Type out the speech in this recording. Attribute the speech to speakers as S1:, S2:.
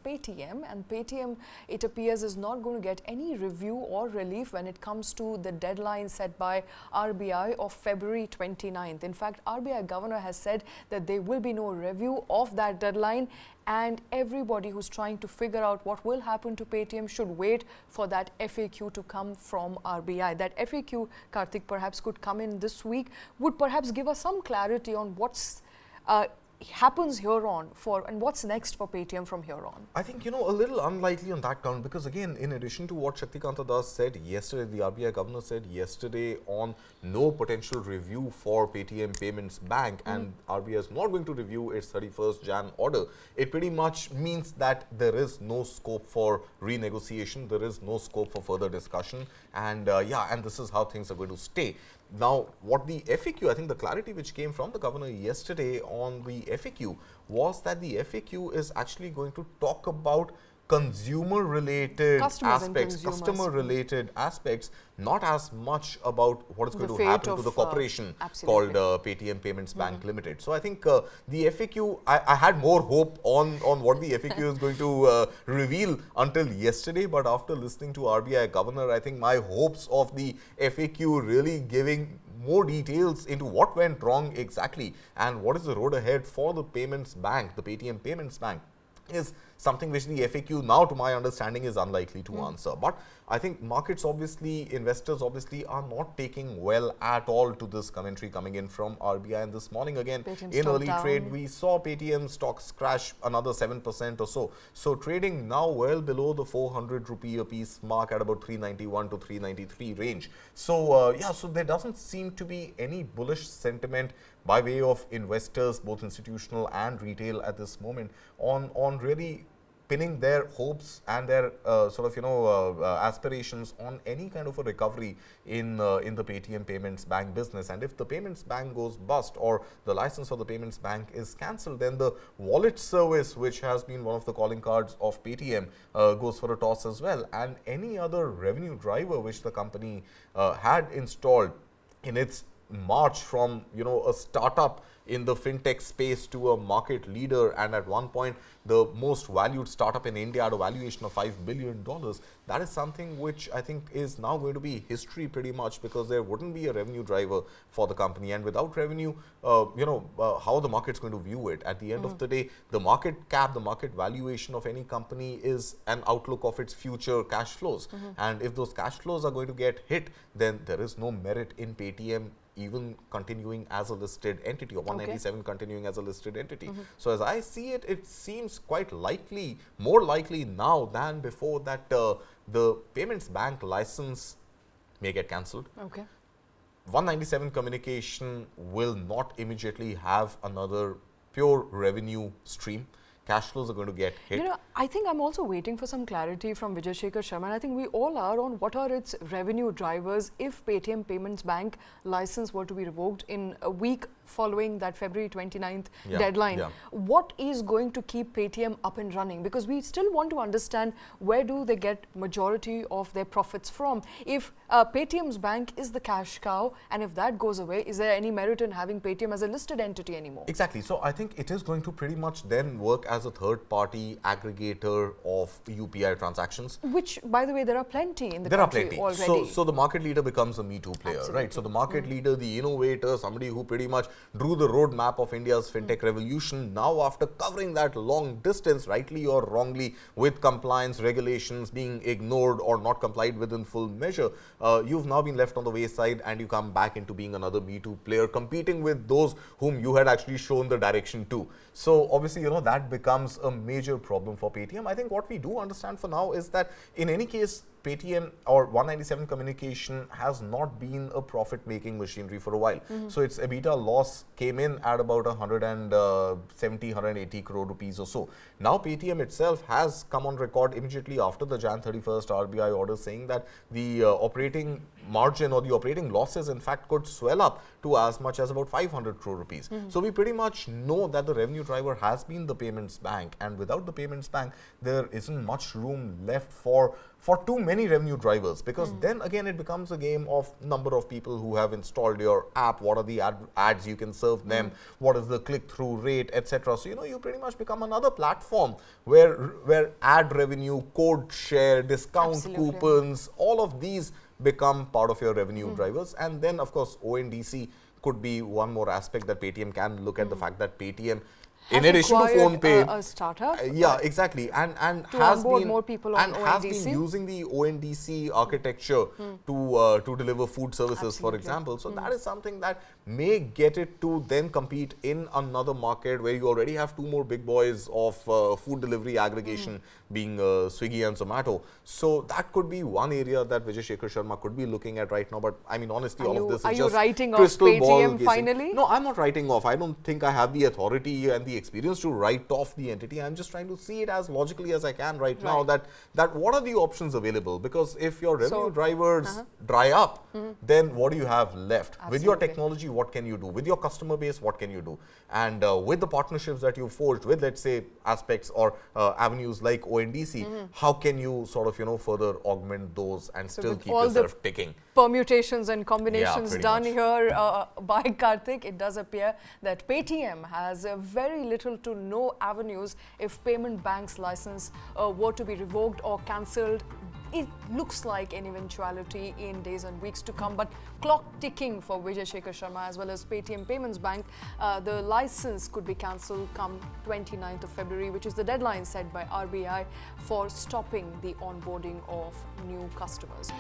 S1: Paytm, and Paytm, it appears, is not going to get any review or relief when it comes to the deadline set by RBI of February 29th. In fact, RBI Governor has said that there will be no review of that deadline, and everybody who's trying to figure out what will happen to Paytm should wait for that FAQ to come from RBI. That FAQ, Kartik, perhaps could come in this week, would perhaps give us some clarity on what's happens here on and what's next for Paytm from here on.
S2: I think, a little unlikely on that count, because again, in addition to what Shaktikanta Das said yesterday, the RBI Governor said yesterday on no potential review for Paytm Payments Bank, and RBI is not going to review its 31st Jan order. It pretty much means that there is no scope for renegotiation, there is no scope for further discussion, and and this is how things are going to stay. Now, what the FAQ, I think the clarity which came from the Governor yesterday on the FAQ was that the FAQ is actually going to talk about consumer-related aspects, customer-related aspects, not as much about what is going to happen to the corporation called Paytm Payments Bank Limited. So I think the FAQ, I had more hope on what the FAQ is going to reveal until yesterday, but after listening to RBI Governor, I think my hopes of the FAQ really giving more details into what went wrong exactly and what is the road ahead for the payments bank, the Paytm Payments Bank, is something which the FAQ now, to my understanding, is unlikely to answer. But I think markets obviously, investors obviously are not taking well at all to this commentary coming in from RBI. And this morning again, in early trade, we saw Paytm stocks crash another 7% or so. So trading now well below the 400 rupee a piece mark at about 391 to 393 range. So so there doesn't seem to be any bullish sentiment by way of investors, both institutional and retail at this moment, on really pinning their hopes and their aspirations on any kind of a recovery in the Paytm Payments Bank business. And if the Payments Bank goes bust or the license for the Payments Bank is cancelled, then the wallet service, which has been one of the calling cards of Paytm, goes for a toss as well. And any other revenue driver which the company had installed in its march from a startup in the fintech space to a market leader, and at one point the most valued startup in India at a valuation of $5 billion. That is something which I think is now going to be history pretty much, because there wouldn't be a revenue driver for the company, and without revenue, how the market's going to view it. At the end of the day, the market cap, the market valuation of any company is an outlook of its future cash flows. And if those cash flows are going to get hit, then there is no merit in Paytm even continuing as a listed entity, or 197 continuing as a listed entity. So as I see it, it seems quite likely, more likely now than before, that the Payments Bank license may get cancelled. 197 Communication will not immediately have another pure revenue stream. Cash flows are going to get hit.
S1: I think I'm also waiting for some clarity from Vijay Shekhar Sharma, and I think we all are, on what are its revenue drivers if Paytm Payments Bank license were to be revoked in a week following that February 29th deadline. What is going to keep Paytm up and running? Because we still want to understand, where do they get majority of their profits from? If Paytm's bank is the cash cow, and if that goes away, is there any merit in having Paytm as a listed entity anymore?
S2: Exactly. So I think it is going to pretty much then work as a third-party aggregator of UPI transactions.
S1: Which, by the way, there are plenty in the country already.
S2: So the market leader becomes a Me Too player, right? So the market leader, the innovator, somebody who pretty much drew the roadmap of India's fintech revolution, now after covering that long distance, rightly or wrongly, with compliance regulations being ignored or not complied with in full measure, you've now been left on the wayside, and you come back into being another Me Too player, competing with those whom you had actually shown the direction to. So obviously, that becomes a major problem for Paytm. I think what we do understand for now is that in any case, Paytm or 197 Communication has not been a profit-making machinery for a while. So its EBITDA loss came in at about 170, 180 crore rupees or so. Now Paytm itself has come on record immediately after the Jan 31st RBI order, saying that the operating margin or the operating losses in fact could swell up to as much as about 500 crore rupees. So we pretty much know that the revenue driver has been the Payments Bank, and without the Payments Bank, there isn't much room left for too many any revenue drivers, because then again it becomes a game of number of people who have installed your app, what are the ads you can serve them, what is the click-through rate, etc. So, you pretty much become another platform where ad revenue, code share, discount coupons, all of these become part of your revenue drivers. And then, of course, ONDC could be one more aspect that Paytm can look at, the fact that Paytm, in addition to PhonePe,
S1: a startup,
S2: yeah, exactly, and
S1: to
S2: has
S1: onboard
S2: been
S1: more people on
S2: has
S1: ONDC.
S2: been using the ONDC architecture to deliver food services, for example. So that is something that may get it to then compete in another market where you already have two more big boys of food delivery aggregation, being Swiggy and Zomato. So that could be one area that Vijay Shekhar Sharma could be looking at right now. But I mean, honestly, all of this is just
S1: writing off
S2: crystal ball
S1: Paytm
S2: gazing.
S1: finally?
S2: No, I'm not writing off. I don't think I have the authority and the experience to write off the entity. I'm just trying to see it as logically as I can right now, that what are the options available? Because if your revenue drivers dry up, then what do you have left?
S1: Absolutely.
S2: With your technology, what can you do? With your customer base, what can you do? And with the partnerships that you forged with, let's say, aspects or avenues like ONDC, how can you sort of, further augment those and still keep yourself ticking?
S1: Permutations and combinations done
S2: much
S1: here by Kartik, it does appear that Paytm has very little to no avenues if payment bank's license were to be revoked or cancelled. It looks like an eventuality in days and weeks to come, but clock ticking for Vijay Shekhar Sharma as well as Paytm Payments Bank. The license could be cancelled come 29th of February, which is the deadline set by RBI for stopping the onboarding of new customers.